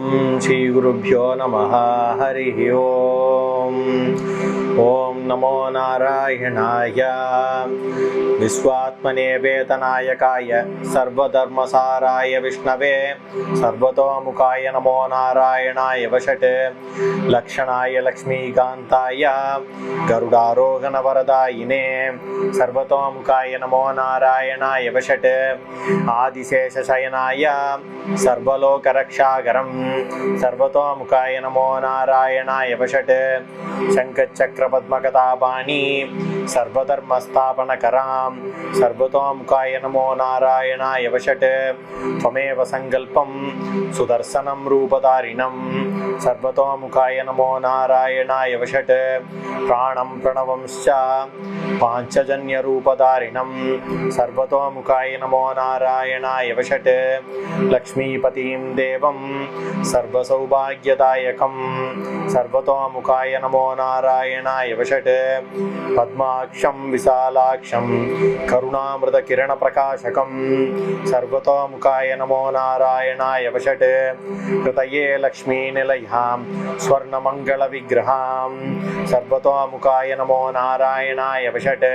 श्री गुरुभ्यो नमः। हरि ओम। ओम नमो नारायणाय विश्वात्मने वेदनायकाय सर्वधर्मसाराय विष्णवे सर्वतोमुखाय नमो नारायणाय वषट् लक्षणाय लक्ष्मीकान्ताय गरुडारोहण वरदायिने सर्वतोमुखाय नमो नारायणाय वषट् आदिशेषशयनाय सर्वलोकरक्षाकरं सर्वतोमुखाय नमो नारायणाय वषट् शङ्खचक्रपद्मगदापाणि सर्वधर्मस्थापनकरां सर्वतोमुखाय नमो नारायणाय वषट् त्वमेव संकल्पं सुदर्शनं रूपधारिणं सर्वतोमुखाय नमो नारायणाय वषट् प्राणं प्रणवंश्च पाञ्चजन्यरूपधारिणं सर्वतोमुखाय नमो नारायणाय वषट् लक्ष्मीपतिं देवं सर्वसौभाग्यदायकं सर्वतोमुखाय नमो नारायणाय वषट् पद्माक्षं विशालाक्षं करुणामृतकिरणप्रकाशकं सर्वतोमुखाय नमो नारायणाय वषट् हृदये लक्ष्मीनिलयां स्वर्णमङ्गलविग्रहां सर्वतोमुखाय नमो नारायणाय वषट्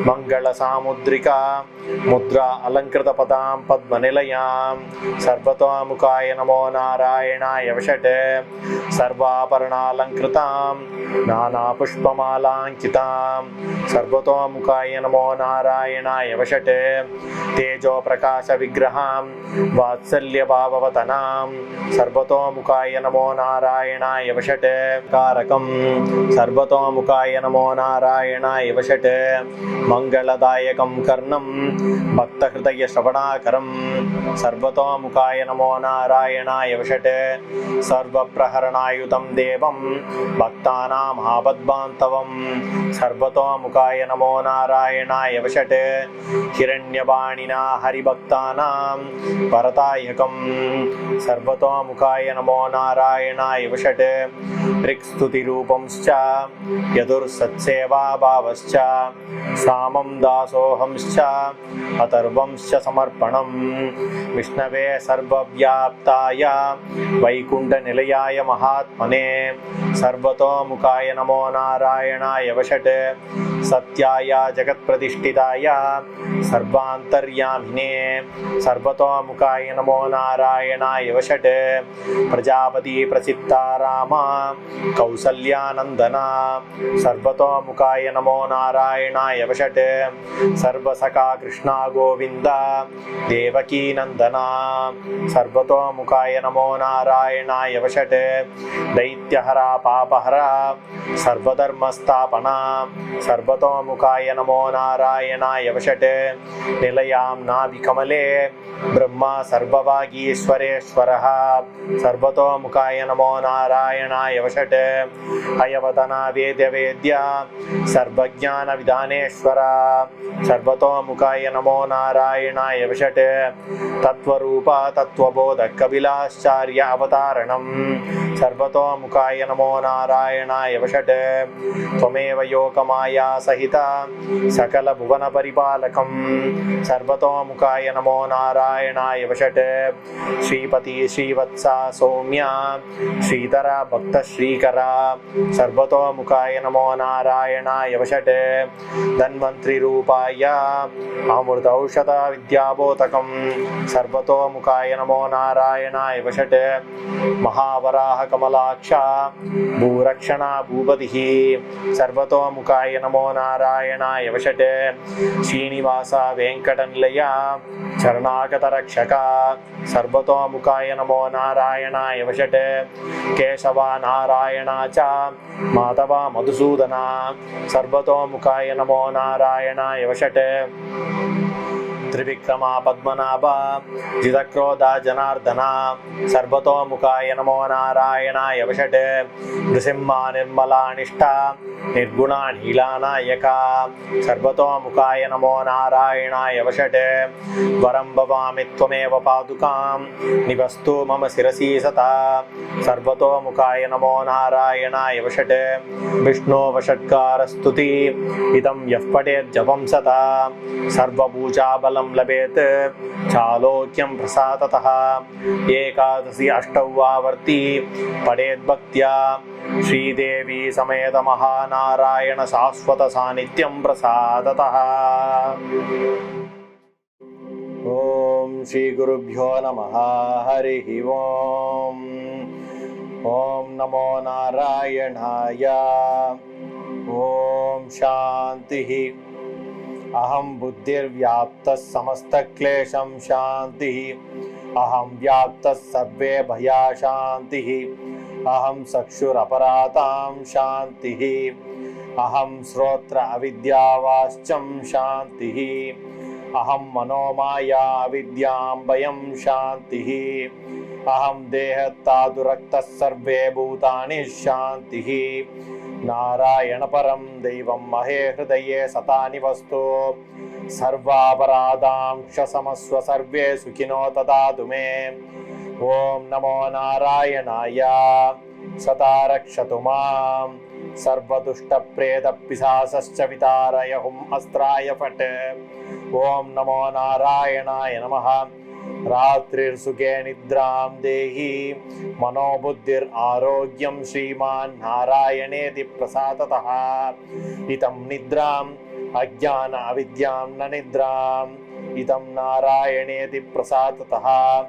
मङ्गलसामुद्रिका मुद्रा अलङ्कृतपदां पद्मनिलयां सर्वतोमुखाय नमो नारायणाय वषट् सर्वाभरणालङ्कृतां नानापुष्पमालाङ्कितां सर्वतोमुखाय नमो नारायणाय वषट् तेजोप्रकाशविग्रहां वात्सल्यभाववतनां सर्वतोमुखाय नमो नारायणाय वषट् कारकं सर्वतोमुखाय नमो नारायणाय वषट् मङ्गलदायकं कर्णं भक्तहृदयश्रवणाकरं सर्वतोमुखाय नमो नारायणाय वषट् सर्वप्रहरणायुतं देवं भक्तानाम् आपद्बान्धवं सर्वतोमुखाय नमो नारायणाय वषट् हिरण्यवाणिना हरिभक्तानां वरदायकं सर्वतोमुखाय नमो नारायणाय वषट् ऋक्स्तुतिरूपंश्च यदुर्सत्सेवाभावश्च सामं दासोऽहंश्च अथर्वंश्च समर्पणं विष्णवे सर्वव्याप्ताय वैकुण्ठनिलयाय महात्मने सर्वतोमुखाय नमो नारायणाय वषट् सत्याय जगत्प्रतिष्ठिताय सर्वान्तर्यामिने सर्वतोमुखाय नमो नारायणाय वषट् प्रजापति प्रसिद्धा राम कौसल्यानन्दना सर्वतोमुखाय नमो नारायणाय वषट् सर्वसखा कृष्णा गोविन्द देवकी नन्दना सर्वतोमुखाय नमो नारायणाय वषट् दैत्यहरा पापहरा सर्वधर्मस्थापना सर्वतोमुखाय नमो नारायणाय वषट् निलयां नाभिकमले ब्रह्मा सर्वभागीश्वरेश्वरः सर्वतोमुखाय नमो नारायणाय वषट् हयवदना वेद्यवेद्य सर्वज्ञानविधानेश्वर सर्वतोमुखाय नमो नारायणाय वषट् तत्त्वरूप तत्त्वबोधक कपिलाचार्य अवतारणं सर्वतोमुखाय नमो नारायणाय वषट् त्वमेव योगमाया सहित सकलभुवनपरिपालकं सर्वतोमुखाय नमो नारायणाय वषट् श्रीपति श्रीवत्सा सौम्या श्रीधरा भक्तश्रीकरा सर्वतोमुखाय नमो नारायणाय वषट् धन्वन्त्रिरूपाय अमृतौषध विद्याबोधकं सर्वतोमुखाय नमो नारायणाय वषट् महावराह कमलाक्षा भूरक्षणा भूपतिः सर्वतोमुखाय नमो नारायणाय वषट् श्रीनिवास वेङ्कटनिलया शरणागतरक्षका सर्वतोमुखाय नमो नारायणाय वषट् केशव नारायणा च माधव मधुसूदना सर्वतोमुखाय नमो नारायणाय वषट् त्रिविक्रमा पद्मनाभ जितक्रोध जनार्दना सर्वतोमुखाय नमो नारायणाय वषट् नृसिंहा निर्मला निष्ठा निर्गुणा नीलानायका सर्वतोमुखाय नमो नारायणाय वषट् वरं भवामि त्वमेव पादुकां निवस्तु मम शिरसि सदा सर्वतोमुखाय नमो नारायणाय वषट् विष्णो वषट्कारस्तुति इदं यः पठेत् जपं सदा सर्वभूजाबलं फलं लभेत् चालोक्यं प्रसादतः। एकादशी अष्टौ वा वर्ती पठेद्भक्त्या श्रीदेवी समेत महानारायण शाश्वत सानिध्यं प्रसादतः। ओम श्री गुरुभ्यो नमः। हरिः ओम। ओम नमो नारायणाय। ओम शांतिः। अहं बुद्धिर्व्याप्तः समस्तक्लेशं शान्तिः। अहं व्याप्तः सर्वे भया शान्तिः। अहं चक्षुरपरातां शान्तिः। अहं श्रोत्र अविद्यावाश्चं शान्तिः। अहं मनोमाया अविद्यां भयं शान्तिः। अहं देहत्तादुरक्तः सर्वे भूतानि शान्तिः। नारायण परं दैवं महे हृदये सता निवस्तु। सर्वापराधां क्षमस्व सर्वे सुखिनो ददातु मे। ओम नमो नारायणाय। सता रक्षतु मां सर्वदुष्टप्रेतपिशाचश्च वितारयहुम् अस्त्राय फट्। ओम नमो नारायणाय नमः। रात्रिर्सुखे निद्रां देहि मनोबुद्धिर् आरोग्यं श्रीमान् नारायणेति प्रसादतः। इतं निद्राम् अज्ञान अविद्यां न निद्राम् इतं नारायणेति प्रसादतः।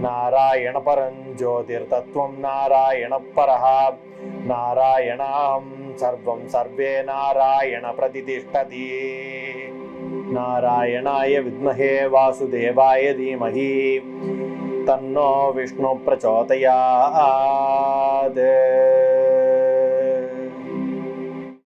नारायण परं ज्योतिर्तत्त्वं नारायण परः। नारायणं सर्वं सर्वे नारायण प्रतिष्ठति। नारायणाय विद्महे वासुदेवाय धीमहि तन्नो विष्णु प्रचोदयात्।